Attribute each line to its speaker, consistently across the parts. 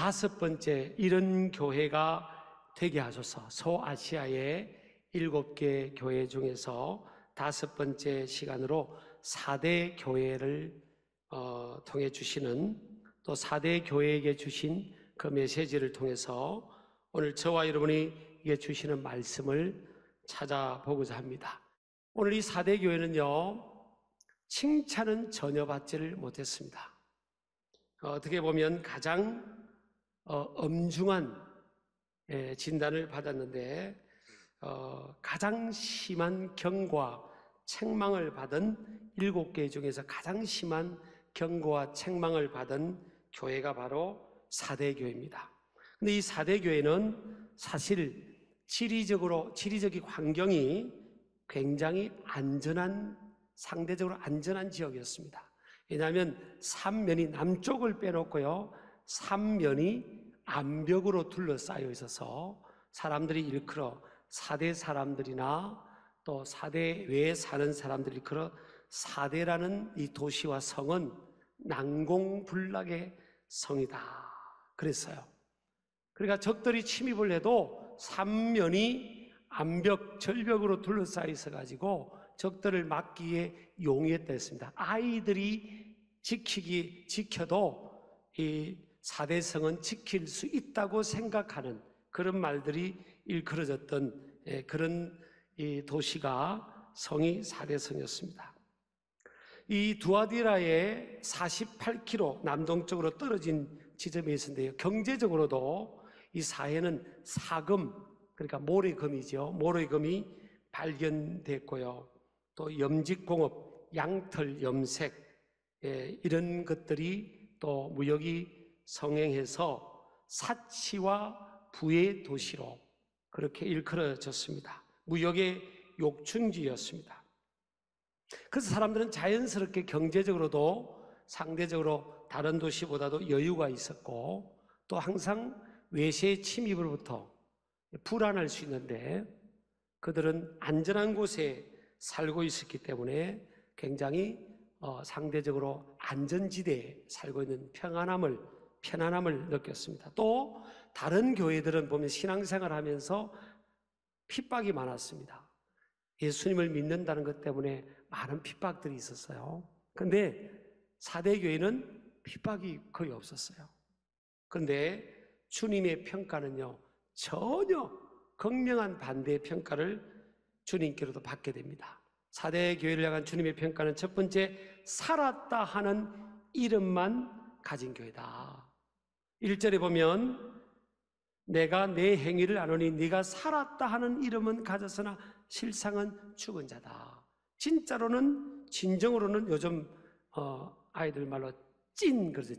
Speaker 1: 다섯 번째 이런 교회가 되게 하소서. 소아시아의 7개 교회 중에서 다섯 번째 시간으로 4대 교회를 통해 주시는, 또 4대 교회에게 주신 그 메시지를 통해서 오늘 저와 여러분이 주시는 말씀을 찾아보고자 합니다. 오늘 이 4대 교회는요, 칭찬은 전혀 받지를 못했습니다. 어떻게 보면 가장 엄중한 진단을 받았는데, 가장 심한 경고와 책망을 받은 7개 중에서 가장 심한 경고와 책망을 받은 교회가 바로 4대 교회입니다. 근데 이 4대 교회는 사실 지리적인 환경이 굉장히 상대적으로 안전한 지역이었습니다. 왜냐하면 3면이, 남쪽을 빼놓고요, 3면이 암벽으로 둘러싸여 있어서 사람들이 일컬어 4대 사람들이나 또 4대 외에 사는 사람들이 일컬어 4대라는 이 도시와 성은 난공불락의 성이다 그랬어요. 그러니까 적들이 침입을 해도 3면이 암벽, 절벽으로 둘러싸여 있어가지고 적들을 막기에 용이했다 했습니다. 아이들이 지켜도 이 4대 성은 지킬 수 있다고 생각하는 그런 말들이 일컬어졌던 그런 이 도시가, 성이 4대 성이었습니다. 이 두아디라의 48km 남동쪽으로 떨어진 지점에 있었는데요, 경제적으로도 이 사해는 사금, 그러니까 모래금이죠. 모래금이 발견됐고요, 또 염직공업, 양털, 염색, 이런 것들이 또 무역이 성행해서 사치와 부의 도시로 그렇게 일컬어졌습니다. 무역의 욕충지였습니다. 그래서 사람들은 자연스럽게 경제적으로도 상대적으로 다른 도시보다도 여유가 있었고, 또 항상 외세의 침입으로부터 불안할 수 있는데, 그들은 안전한 곳에 살고 있었기 때문에 굉장히 상대적으로 안전지대에 살고 있는 편안함을 느꼈습니다. 또 다른 교회들은 보면 신앙생활을 하면서 핍박이 많았습니다. 예수님을 믿는다는 것 때문에 많은 핍박들이 있었어요. 그런데 4대 교회는 핍박이 거의 없었어요. 그런데 주님의 평가는요, 전혀 극명한 반대의 평가를 주님께로도 받게 됩니다. 4대 교회를 향한 주님의 평가는 첫 번째, 살았다 하는 이름만 가진 교회다. 1절에 보면 내가 내 행위를 아노니 네가 살았다 하는 이름은 가졌으나 실상은 죽은 자다. 진짜로는, 진정으로는 요즘 아이들 말로 그래서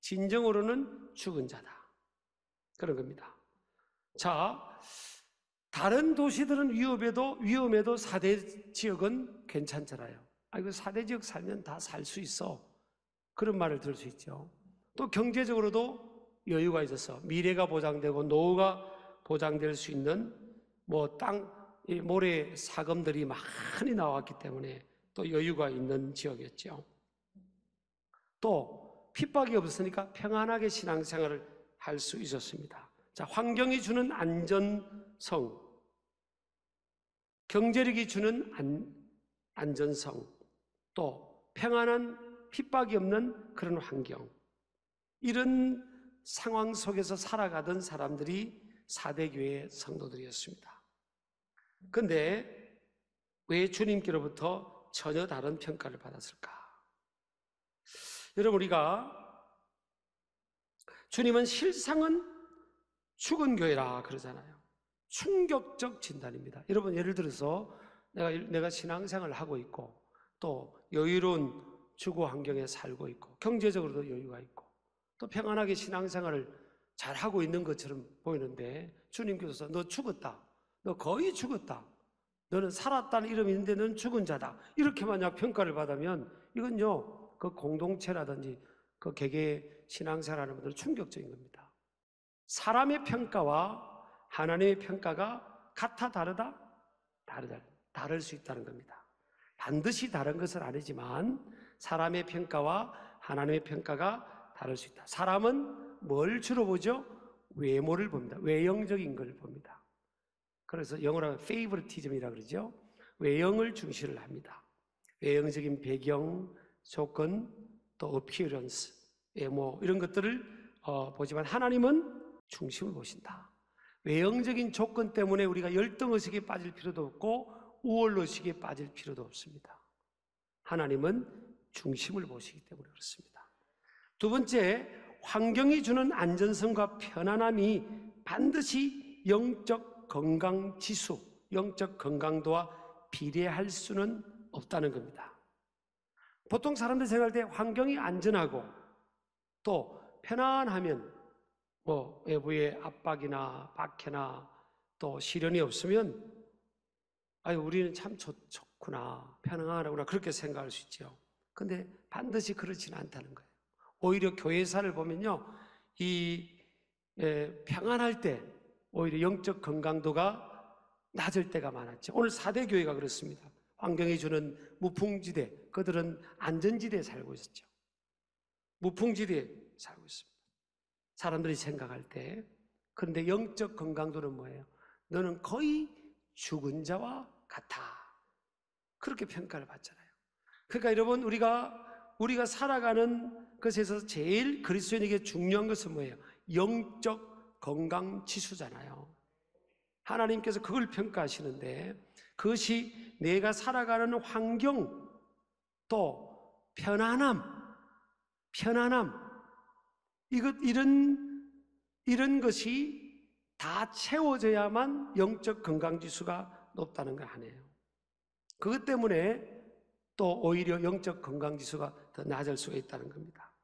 Speaker 1: 진정으로는 죽은 자다, 그런 겁니다. 자, 다른 도시들은 위험해도 4대 지역은 괜찮잖아요. 이거 4대 지역 살면 다 살 수 있어, 그런 말을 들을 수 있죠. 또 경제적으로도 여유가 있어서 미래가 보장되고 노후가 보장될 수 있는 모래 사금들이 많이 나왔기 때문에 또 여유가 있는 지역이었죠. 또 핍박이 없었으니까 평안하게 신앙생활을 할 수 있었습니다. 자, 환경이 주는 안전성, 경제력이 주는 안전성, 또 평안한 핍박이 없는 그런 환경, 이런 상황 속에서 살아가던 사람들이 4대 교회의 성도들이었습니다. 그런데 왜 주님께로부터 전혀 다른 평가를 받았을까? 여러분, 우리가 주님은 실상은 죽은 교회라 그러잖아요. 충격적 진단입니다. 여러분, 예를 들어서 내가 신앙생활을 하고 있고 또 여유로운 주거 환경에 살고 있고 경제적으로도 여유가 있고 또 평안하게 신앙생활을 잘하고 있는 것처럼 보이는데, 주님께서 너 죽었다, 너 거의 죽었다, 너는 살았다는 이름이 있는데 너는 죽은 자다, 이렇게 만약 평가를 받으면 이건요, 그 공동체라든지 그 개개 신앙생활하는 분들은 충격적인 겁니다. 사람의 평가와 하나님의 평가가 같아 다르다? 다를 수 있다는 겁니다. 반드시 다른 것은 아니지만 사람의 평가와 하나님의 평가가 다를 수 있다. 사람은 뭘 주로 보죠? 외모를 봅니다. 외형적인 걸 봅니다. 그래서 영어로 favoritism이라고 그러죠. 외형을 중시를 합니다. 외형적인 배경, 조건, 또 appearance, 외모 이런 것들을 보지만 하나님은 중심을 보신다. 외형적인 조건 때문에 우리가 열등의식에 빠질 필요도 없고 우월의식에 빠질 필요도 없습니다. 하나님은 중심을 보시기 때문에 그렇습니다. 두 번째, 환경이 주는 안전성과 편안함이 반드시 영적 건강 지수, 영적 건강도와 비례할 수는 없다는 겁니다. 보통 사람들 생각할 때 환경이 안전하고 또 편안하면 외부의 압박이나 박해나 또 시련이 없으면 우리는 참 좋구나, 편안하구나 그렇게 생각할 수 있죠. 근데 반드시 그렇지는 않다는 거예요. 오히려 교회사를 보면요, 평안할 때 오히려 영적 건강도가 낮을 때가 많았죠. 오늘 4대 교회가 그렇습니다. 환경이 주는 무풍지대, 그들은 안전지대에 살고 있었죠. 무풍지대에 살고 있습니다. 사람들이 생각할 때. 그런데 영적 건강도는 뭐예요? 너는 거의 죽은 자와 같아. 그렇게 평가를 받잖아요. 그러니까 여러분, 우리가 살아가는 것에서 제일 그리스도인에게 중요한 것은 뭐예요? 영적 건강 지수잖아요. 하나님께서 그걸 평가하시는데 그것이 내가 살아가는 환경, 또 편안함 이런 것이 다 채워져야만 영적 건강 지수가 높다는 거 아니에요. 그것 때문에 또 오히려 영적 건강 지수가 더 낮을 수가 있다는 겁니다.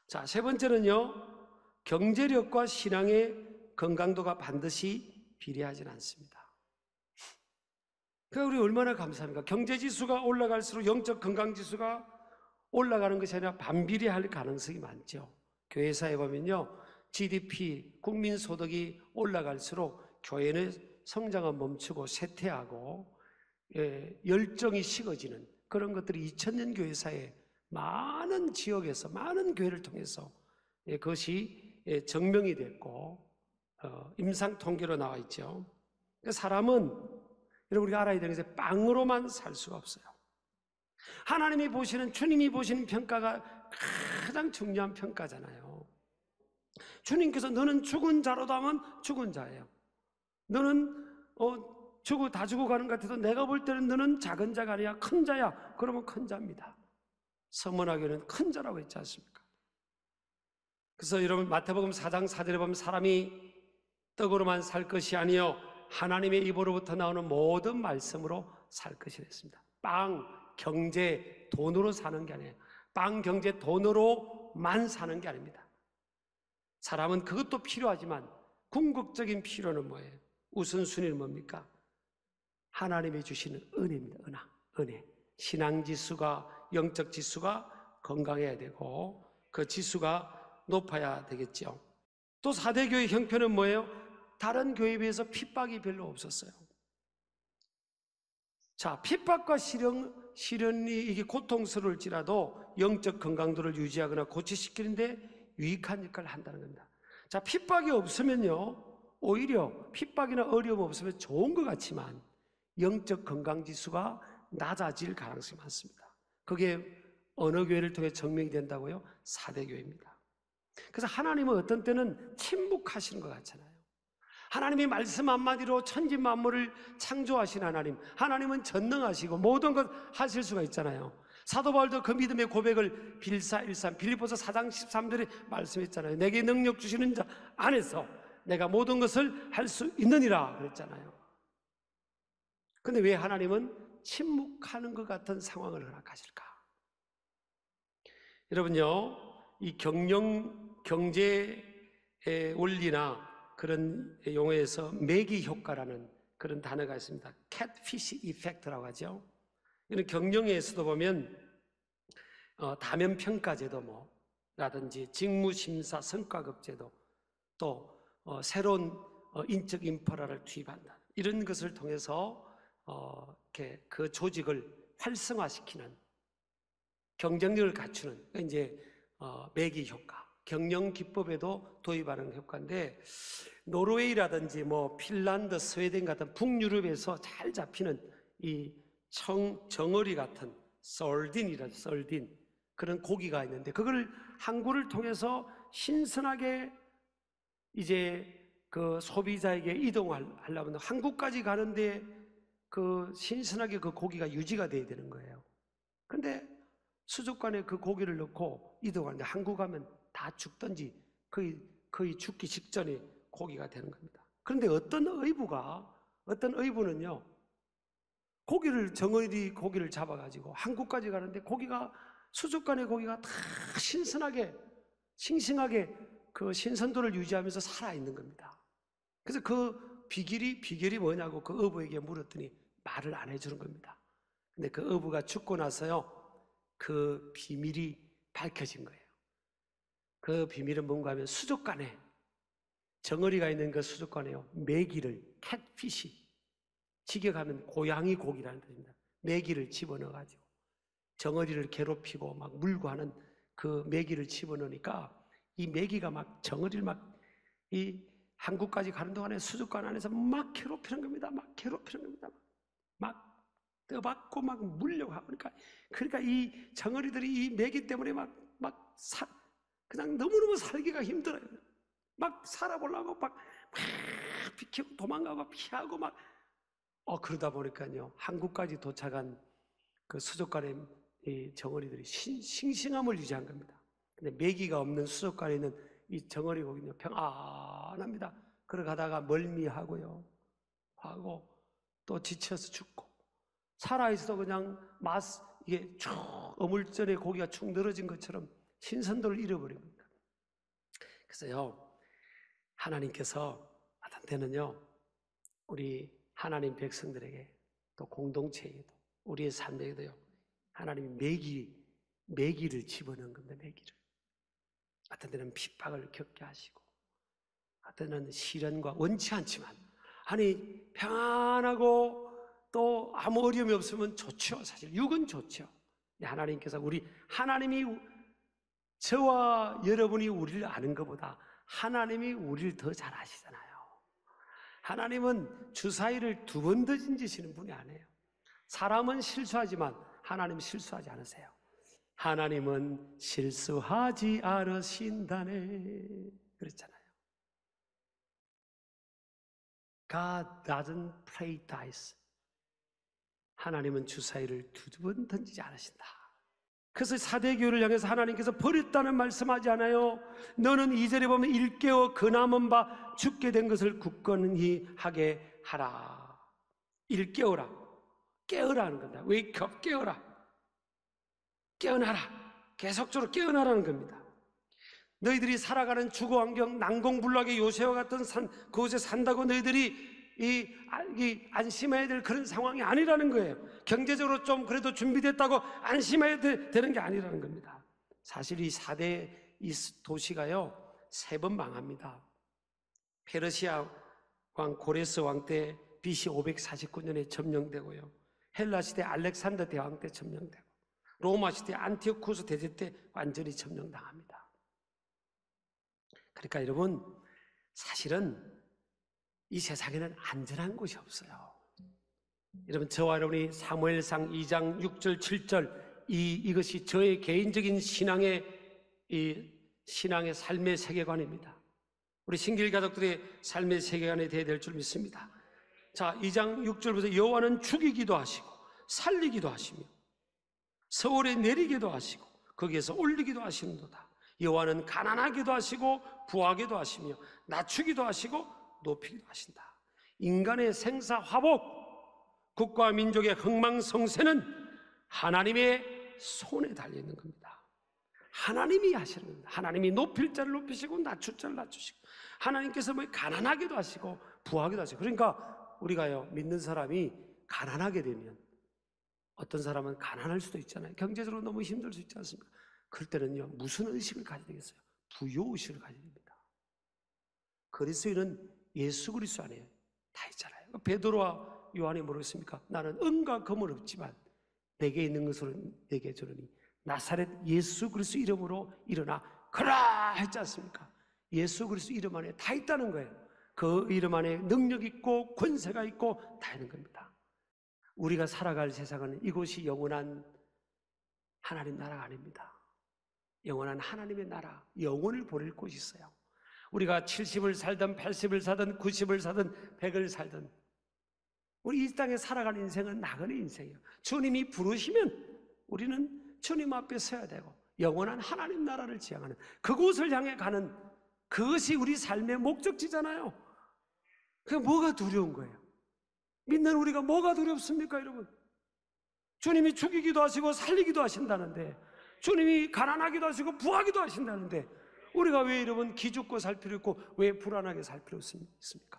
Speaker 1: 자, 세 번째는요, 경제력과 신앙의 건강도가 반드시 비례하지는 않습니다. 그러니까 우리 얼마나 감사합니까? 경제지수가 올라갈수록 영적 건강지수가 올라가는 것이 아니라 반비례할 가능성이 많죠. 교회사에 보면요, GDP, 국민소득이 올라갈수록 교회는 성장은 멈추고 쇠퇴하고 열정이 식어지는 그런 것들이 2000년 교회사에 많은 지역에서 많은 교회를 통해서 그것이 증명이 됐고 임상 통계로 나와 있죠. 사람은 여러분 우리가 알아야 되는 것은 빵으로만 살 수가 없어요. 하나님이 보시는, 주님이 보시는 평가가 가장 중요한 평가잖아요. 주님께서 너는 죽은 자로도 하면 죽은 자예요. 너는 다 죽어가는 것 같아도 내가 볼 때는 너는 작은 자가 아니야 큰 자야. 그러면 큰 자입니다. 서문학에는 큰 자라고 했지 않습니까? 그래서 여러분 마태복음 4장 4절에 보면 사람이 떡으로만 살 것이 아니요 하나님의 입으로부터 나오는 모든 말씀으로 살 것이라 했습니다. 빵, 경제, 돈으로 사는 게 아니에요. 빵, 경제, 돈으로만 사는 게 아닙니다. 사람은 그것도 필요하지만 궁극적인 필요는 뭐예요? 우선순위는 뭡니까? 하나님이 주시는 은혜입니다. 은혜. 신앙지수가, 영적 지수가 건강해야 되고 그 지수가 높아야 되겠죠. 또 4대 교회 형편은 뭐예요? 다른 교회에 비해서 핍박이 별로 없었어요. 자, 핍박과 시련이 이게 고통스러울지라도 영적 건강도를 유지하거나 고치시키는데 유익한 역할을 한다는 겁니다. 자, 핍박이 없으면요, 오히려 핍박이나 어려움 없으면 좋은 것 같지만 영적 건강 지수가 낮아질 가능성이 많습니다. 그게 어느 교회를 통해 증명이 된다고요? 4대 교회입니다. 그래서 하나님은 어떤 때는 침묵하시는 것 같잖아요. 하나님이 말씀 한마디로 천지만물을 창조하신 하나님은 전능하시고 모든 것 하실 수가 있잖아요. 사도 바울도 그 믿음의 고백을 빌사일산 빌립보서 4장 13절에 말씀했잖아요. 내게 능력 주시는 자 안에서 내가 모든 것을 할 수 있느니라 그랬잖아요. 근데 왜 하나님은 침묵하는 것 같은 상황을 허락하실까? 여러분요, 이 경제의 원리나 그런 용어에서 매기 효과라는 그런 단어가 있습니다. catfish effect라고 하죠. 이는 경영에서도 보면 다면평가제도 직무심사 성과급제도 또 새로운 인적 인프라를 투입한다. 이런 것을 통해서 이렇게 그 조직을 활성화시키는 경쟁력을 갖추는 이제 매기 효과, 경영 기법에도 도입하는 효과인데, 노르웨이라든지 뭐 핀란드, 스웨덴 같은 북유럽에서 잘 잡히는 이 정어리 같은 썰딘이라죠. 썰딘, 그런 고기가 있는데, 그걸 항구를 통해서 신선하게 이제 그 소비자에게 이동하려면 한국까지 가는데 그 신선하게 그 고기가 유지가 돼야 되는 거예요. 근데 수족관에 그 고기를 넣고 이동하는데 한국 가면 다 죽든지 거의 죽기 직전에 고기가 되는 겁니다. 그런데 어떤 의부는요, 정어리 고기를 잡아가지고 한국까지 가는데 수족관의 고기가 다 신선하게, 싱싱하게 그 신선도를 유지하면서 살아있는 겁니다. 그래서 그 비결이 뭐냐고 그 어부에게 물었더니 말을 안 해주는 겁니다. 근데 그 어부가 죽고 나서요, 그 비밀이 밝혀진 거예요. 그 비밀은 뭔가 하면 수족관에, 정어리가 있는 그 수족관에요, 메기를, 캣피시, 직역하면 고양이 고기라는 뜻입니다. 메기를 집어넣어가지고 정어리를 괴롭히고 막 물고 하는 그 메기를 집어넣으니까 이 메기가 막 정어리를 이 한국까지 가는 동안에 수족관 안에서 막 괴롭히는 겁니다. 막 괴롭히는 겁니다. 막 떠받고 막 물려고 하고 그러니까 이 정어리들이 이 메기 때문에 그냥 너무너무 살기가 힘들어요. 막 살아보려고 막 비키고 도망가고 피하고 그러다 보니까요, 한국까지 도착한 그 수족관의 이 정어리들이 싱싱함을 유지한 겁니다. 근데 메기가 없는 수족관에 있는 이 정어리 고기는요, 평안합니다. 걸어가다가 멀미하고요, 하고 또 지쳐서 죽고, 살아있어도 그냥 이게 쭉 어물전에 고기가 축 늘어진 것처럼 신선도를 잃어버립니다. 그래서요, 하나님께서 어떤 때는요, 우리 하나님 백성들에게 또 공동체에도 우리의 삶에도요, 하나님이 매기를 집어넣은 겁니다. 매기를. 어떤 때는 핍박을 겪게 하시고, 어떤 때는 시련과, 원치 않지만 평안하고 또 아무 어려움이 없으면 좋죠. 사실 육은 좋죠. 하나님께서 하나님이 저와 여러분이 우리를 아는 것보다 하나님이 우리를 더 잘 아시잖아요. 하나님은 주사위를 2번 더 던지시는 분이 아니에요. 사람은 실수하지만 하나님은 실수하지 않으세요. 하나님은 실수하지 않으신다네 그랬잖아요. God doesn't play dice. 하나님은 주사위를 2번 던지지 않으신다. 그래서 4대 교회를 향해서 하나님께서 버렸다는 말씀하지 않아요. 너는 2절에 보면 일깨워 그 남은 바 죽게 된 것을 굳건히 하게 하라. 일깨워라. 깨어라는 겁니다. Wake up, 깨어라. 깨어나라. 계속적으로 깨어나라는 겁니다. 너희들이 살아가는 주거 환경, 난공불락의 요새와 같은 그곳에 산다고 너희들이 안심해야 될 그런 상황이 아니라는 거예요. 경제적으로 좀 그래도 준비됐다고 안심해야 되는 게 아니라는 겁니다. 사실 이 4대 이 도시가요, 3번 망합니다. 페르시아 왕 고레스 왕 때 BC 549년에 점령되고요, 헬라 시대 알렉산더 대왕 때 점령되고, 로마 시대 안티오쿠스 대제 때 완전히 점령당합니다. 그러니까 여러분, 사실은 이 세상에는 안전한 곳이 없어요. 여러분, 저와 여러분이 사무엘상 2장 6절 7절 이것이 저의 개인적인 신앙의 삶의 세계관입니다. 우리 신길 가족들의 삶의 세계관에 대해야 될 줄 믿습니다. 자, 2장 6절부터 여호와는 죽이기도 하시고 살리기도 하시며 서울에 내리기도 하시고 거기에서 올리기도 하시는도다. 여호와는 가난하기도 하시고 부하기도 하시며 낮추기도 하시고 높이기도 하신다. 인간의 생사화복, 국가와 민족의 흥망성쇠는 하나님의 손에 달려있는 겁니다. 하나님이 하시는 겁니다. 하나님이 높일 자를 높이시고 낮출 자를 낮추시고, 하나님께서 가난하기도 하시고 부하기도 하시고. 그러니까 우리가요, 믿는 사람이 가난하게 되면, 어떤 사람은 가난할 수도 있잖아요. 경제적으로 너무 힘들 수 있지 않습니까? 그럴 때는요, 무슨 의식을 가져야 되겠어요? 부요의식을 가져야 됩니다. 그리스도인은 예수 그리스도 안에 다 있잖아요. 베드로와 요한이 뭐랬습니까? 나는 은과 금은 없지만 내게 있는 것으로 내게 주노니 나사렛 예수 그리스도 이름으로 일어나 그라 했지 않습니까? 예수 그리스도 이름 안에 다 있다는 거예요. 그 이름 안에 능력 있고 권세가 있고 다 있는 겁니다. 우리가 살아갈 세상은 이곳이 영원한 하나님 나라가 아닙니다. 영원한 하나님의 나라, 영혼을 보낼 곳이 있어요. 우리가 70을 살든 80을 살든 90을 살든 100을 살든 우리 이 땅에 살아가는 인생은 나그네 인생이에요. 주님이 부르시면 우리는 주님 앞에 서야 되고 영원한 하나님 나라를 지향하는 그곳을 향해 가는 그것이 우리 삶의 목적지잖아요. 그게 뭐가 두려운 거예요? 믿는 우리가 뭐가 두렵습니까, 여러분? 주님이 죽이기도 하시고 살리기도 하신다는데, 주님이 가난하기도 하시고 부하기도 하신다는데, 우리가 왜 여러분 기죽고 살 필요 있고 왜 불안하게 살 필요 있습니까?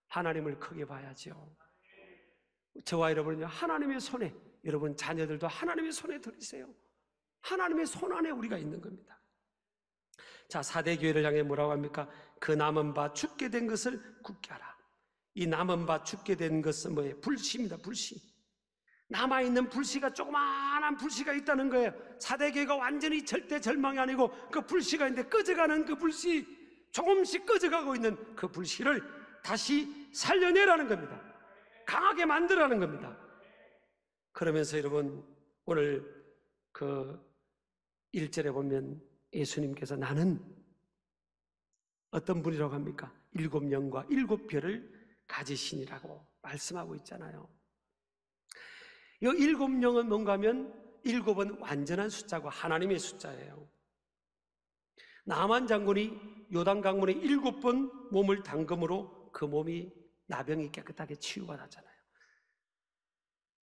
Speaker 1: 하나님을 크게 봐야죠. 저와 여러분은요, 하나님의 손에, 여러분 자녀들도 하나님의 손에 들이세요. 하나님의 손 안에 우리가 있는 겁니다. 자, 사대 교회를 향해 뭐라고 합니까? 그 남은 바 죽게 된 것을 굳게 하라. 이 남은 바 죽게 된 것은 뭐예요? 불씨입니다. 불씨. 남아있는 불씨가, 조그마한 불씨가 있다는 거예요. 사대 교회가 완전히 절대 절망이 아니고 그 불씨가 있는데 꺼져가는 그 불씨, 조금씩 꺼져가고 있는 그 불씨를 다시 살려내라는 겁니다. 강하게 만들라는 겁니다. 그러면서 여러분, 오늘 그 1절에 보면 예수님께서 나는 어떤 분이라고 합니까? 7영과 7별을 가지시니라고 말씀하고 있잖아요. 이 7영은 뭔가 하면 7은 완전한 숫자고 하나님의 숫자예요. 나만 장군이 요단강물에 7번 몸을 담금으로 그 몸이 나병이 깨끗하게 치유받았잖아요.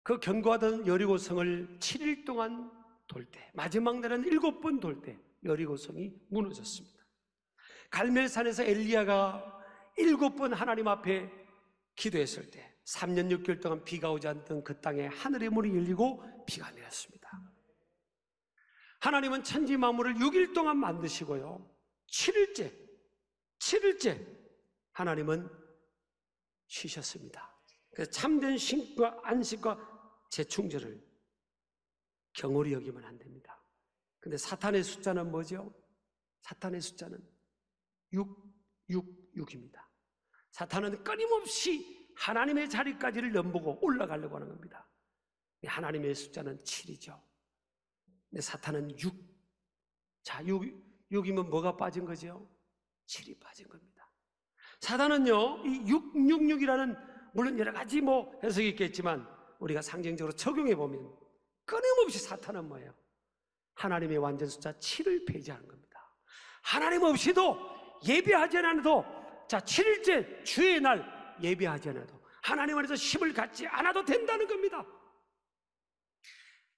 Speaker 1: 그 견고하던 여리고성을 7일 동안 돌 때, 마지막 날은 7번 돌 때 여리고성이 무너졌습니다. 갈멜산에서 엘리야가 7번 하나님 앞에 기도했을 때 3년 6개월 동안 비가 오지 않던 그 땅에 하늘의 문이 열리고 비가 내렸습니다. 하나님은 천지 만물을 6일 동안 만드시고요, 7일째 하나님은 쉬셨습니다. 그래서 참된 쉼과 안식과 재충전을 경홀히 여기면 안 됩니다. 근데 사탄의 숫자는 뭐죠? 사탄의 숫자는 666입니다. 사탄은 끊임없이 하나님의 자리까지를 넘보고 올라가려고 하는 겁니다. 하나님의 숫자는 7이죠. 근데 사탄은 6. 자, 6이면 뭐가 빠진 거죠? 7이 빠진 겁니다. 사탄은요, 이 666이라는 물론 여러 가지 해석이 있겠지만 우리가 상징적으로 적용해 보면 끊임없이 사탄은 뭐예요? 하나님의 완전 숫자 7을 폐지하는 겁니다. 하나님 없이도 예배하지 않아도, 자, 7일째 주의 날 예배하지 않아도, 하나님 안에서 힘을 갖지 않아도 된다는 겁니다.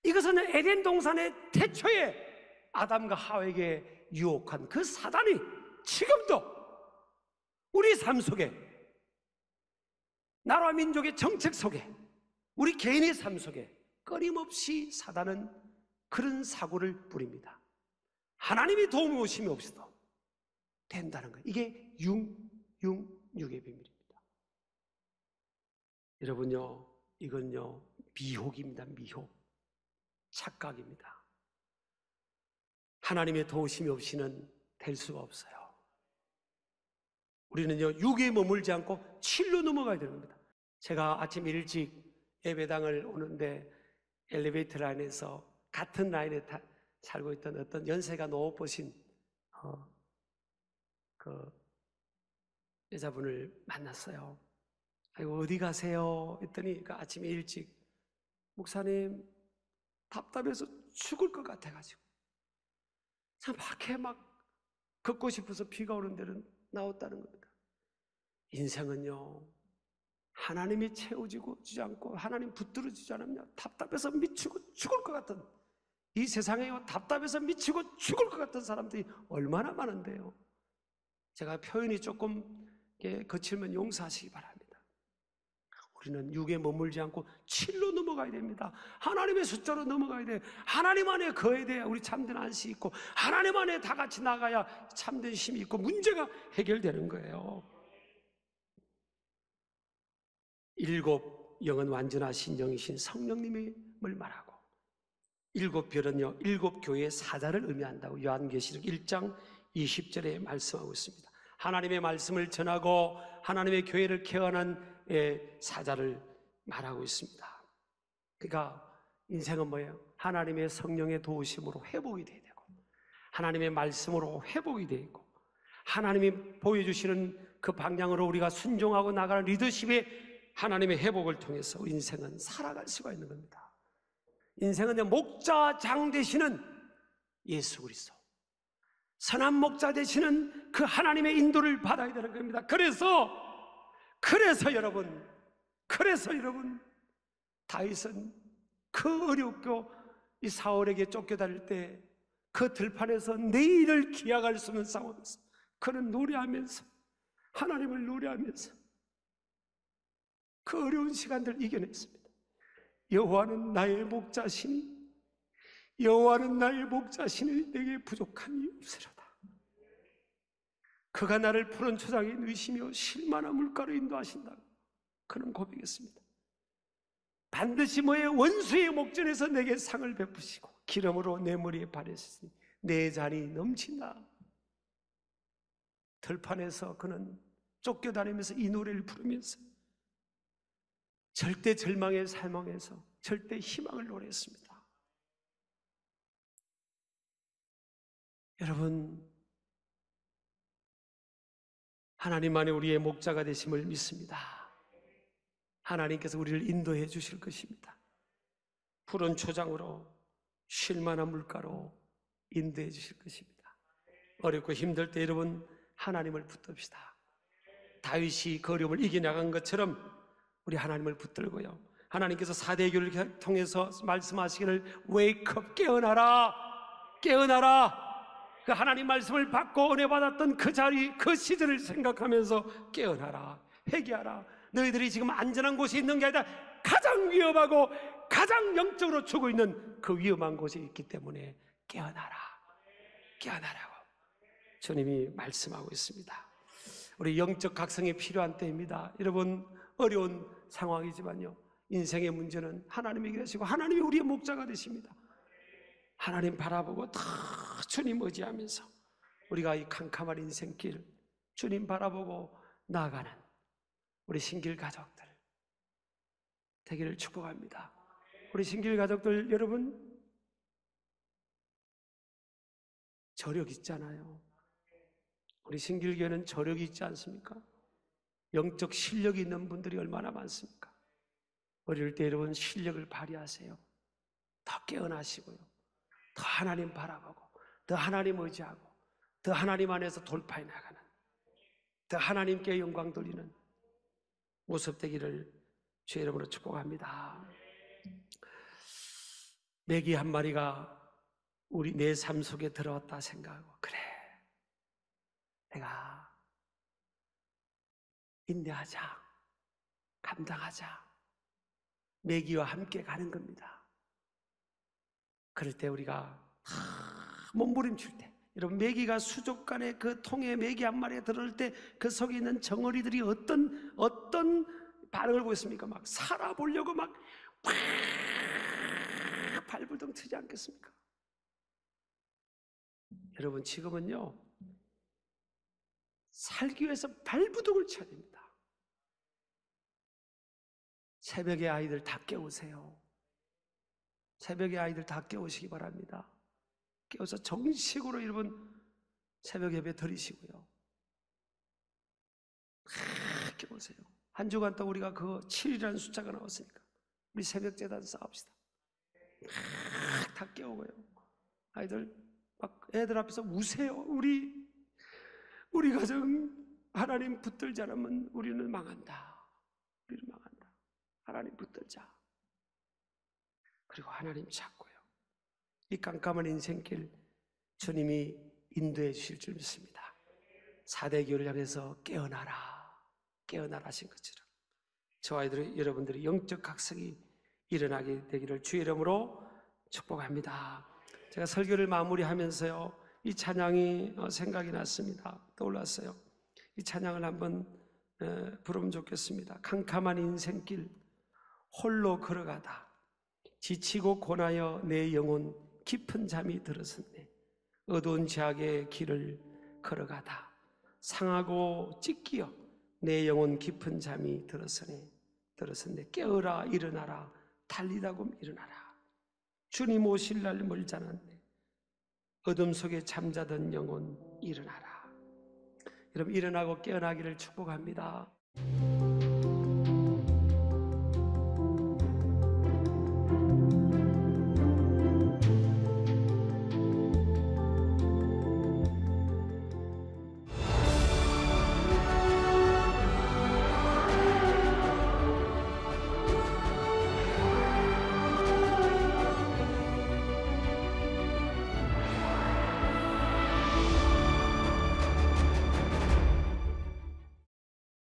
Speaker 1: 이것은 에덴 동산의 태초에 아담과 하와에게 유혹한 그 사단이 지금도 우리 삶 속에, 나라와 민족의 정책 속에, 우리 개인의 삶 속에 끊임없이 사단은 그런 사고를 부립니다. 하나님이 도움이 오심이 없어도 된다는 거예요. 이게 666의 비밀입니다. 여러분요, 이건요 미혹입니다. 미혹, 착각입니다. 하나님의 도우심이 없이는 될 수가 없어요. 우리는요 6에 머물지 않고 7로 넘어가야 되는 겁니다. 제가 아침 일찍 예배당을 오는데 엘리베이터 라인에서 같은 라인에 살고 있던 어떤 연세가 높으신 그 여자분을 만났어요. 아이고, 어디 가세요? 했더니 그 아침에 일찍, 목사님 답답해서 죽을 것 같아가지고 참 밖에 막 걷고 싶어서 비가 오는 데는 나왔다는 겁니다. 인생은요 하나님이 채워주지 않고 하나님 붙들어주지 않으면 답답해서 미치고 죽을 것 같은, 이 세상에요 답답해서 미치고 죽을 것 같은 사람들이 얼마나 많은데요. 제가 표현이 조금 거칠면 용서하시기 바랍니다. 우리는 6에 머물지 않고 7로 넘어가야 됩니다. 하나님의 숫자로 넘어가야 돼. 하나님 안에 거해야 돼야 우리 참된 안식이 있고, 하나님 안에 다 같이 나가야 참된 힘이 있고 문제가 해결되는 거예요. 7 영은 완전하신 영이신 성령님을 말하고, 일곱 별은요, 일곱 교회의 사자를 의미한다고 요한계시록 1장 20절에 말씀하고 있습니다. 하나님의 말씀을 전하고 하나님의 교회를 케어하는 사자를 말하고 있습니다. 그러니까 인생은 뭐예요? 하나님의 성령의 도우심으로 회복이 돼야 되고, 하나님의 말씀으로 회복이 되어 있고, 하나님이 보여주시는 그 방향으로 우리가 순종하고 나가는 리더십의 하나님의 회복을 통해서 인생은 살아갈 수가 있는 겁니다. 인생은 목자장 되시는 예수 그리스도, 선한 목자 되시는 그 하나님의 인도를 받아야 되는 겁니다. 그래서 여러분 다윗은 그 어렵고 이 사울에게 쫓겨다닐 때 그 들판에서 내일을 기약할 수 없는 상황에서 그는 노래하면서, 하나님을 노래하면서 그 어려운 시간들을 이겨냈습니다. 여호와는 나의 목자시니, 여호와는 나의 목자시니 내게 부족함이 없으리로다. 그가 나를 푸른 초장에 누이시며 쉴만한 물가로 인도하신다고 그는 고백했습니다. 반드시 너의 원수의 목전에서 내게 상을 베푸시고 기름으로 내 머리에 바르시니 내 잔이 넘친다. 들판에서 그는 쫓겨다니면서 이 노래를 부르면서 절대 절망의 상황에서 절대 희망을 노래했습니다. 여러분, 하나님만이 우리의 목자가 되심을 믿습니다. 하나님께서 우리를 인도해 주실 것입니다. 푸른 초장으로 쉴만한 물가로 인도해 주실 것입니다. 어렵고 힘들 때 여러분, 하나님을 붙듭시다. 다윗이 그 어려움을 이겨나간 것처럼 우리 하나님을 붙들고요, 하나님께서 사대교를 통해서 말씀하시기를 wake up, 깨어나라, 깨어나라. 그 하나님 말씀을 받고 은혜 받았던 그 자리, 그 시절을 생각하면서 깨어나라, 회개하라. 너희들이 지금 안전한 곳에 있는 게 아니라 가장 위험하고 가장 영적으로 죽어 있는 그 위험한 곳에 있기 때문에 깨어나라, 깨어나라고 주님이 말씀하고 있습니다. 우리 영적 각성이 필요한 때입니다. 여러분, 어려운 상황이지만요, 인생의 문제는 하나님이 계시고 하나님이 우리의 목자가 되십니다. 하나님 바라보고 다 주님 의지하면서 우리가 이 캄캄한 인생길 주님 바라보고 나아가는 우리 신길 가족들 되기를 축복합니다. 우리 신길 가족들 여러분, 저력 있잖아요. 우리 신길교회는 저력이 있지 않습니까? 영적 실력이 있는 분들이 얼마나 많습니까? 어릴 때 여러분 실력을 발휘하세요. 더 깨어나시고요, 더 하나님 바라보고, 더 하나님 의지하고, 더 하나님 안에서 돌파해 나가는, 더 하나님께 영광 돌리는 모습 되기를 주의 이름으로 축복합니다. 메기 한 마리가 우리 내 삶 속에 들어왔다 생각하고, 그래, 내가 인내하자, 감당하자, 메기와 함께 가는 겁니다. 그럴 때 우리가 몸부림칠 때, 여러분, 메기가 수족관에 그 통에 메기 한 마리가 들어올 때 그 속에 있는 정어리들이 어떤 반응을 보였습니까? 막 살아보려고 막 발버둥 치지 않겠습니까? 여러분, 지금은요, 살기 위해서 발버둥을 쳐야 됩니다. 새벽에 아이들 다 깨우세요. 새벽에 아이들 다 깨우시기 바랍니다. 깨워서 정식으로 여러분 새벽 예배 드리시고요, 깨우세요. 한 주간 동안 우리가 그 7이라는 숫자가 나왔으니까 우리 새벽 제단 쌓읍시다. 다 깨우고요, 아이들 막 애들 앞에서 우세요. 우리 가정 하나님 붙들지 않으면 우리는 망한다. 우리는 망한다. 하나님 붙들자. 그리고 하나님 찾고요, 이 깜깜한 인생길 주님이 인도해 주실 줄 믿습니다. 사대교를 향해서 깨어나라, 깨어나라 하신 것처럼 저와 여러분들의 영적 각성이 일어나게 되기를 주의 이름으로 축복합니다. 제가 설교를 마무리하면서요, 이 찬양이 생각이 났습니다. 떠올랐어요. 이 찬양을 한번 부르면 좋겠습니다. 캄캄한 인생길 홀로 걸어가다 지치고 고나여 내 영혼 깊은 잠이 들었었네. 어두운 죄악의 길을 걸어가다 상하고 찢기어 내 영혼 깊은 잠이 들었었네. 깨어라 일어나라, 달리다고 일어나라. 주님 오실 날 멀지 않았네. 어둠 속에 잠자던 영혼 일어나라. 여러분, 일어나고 깨어나기를 축복합니다.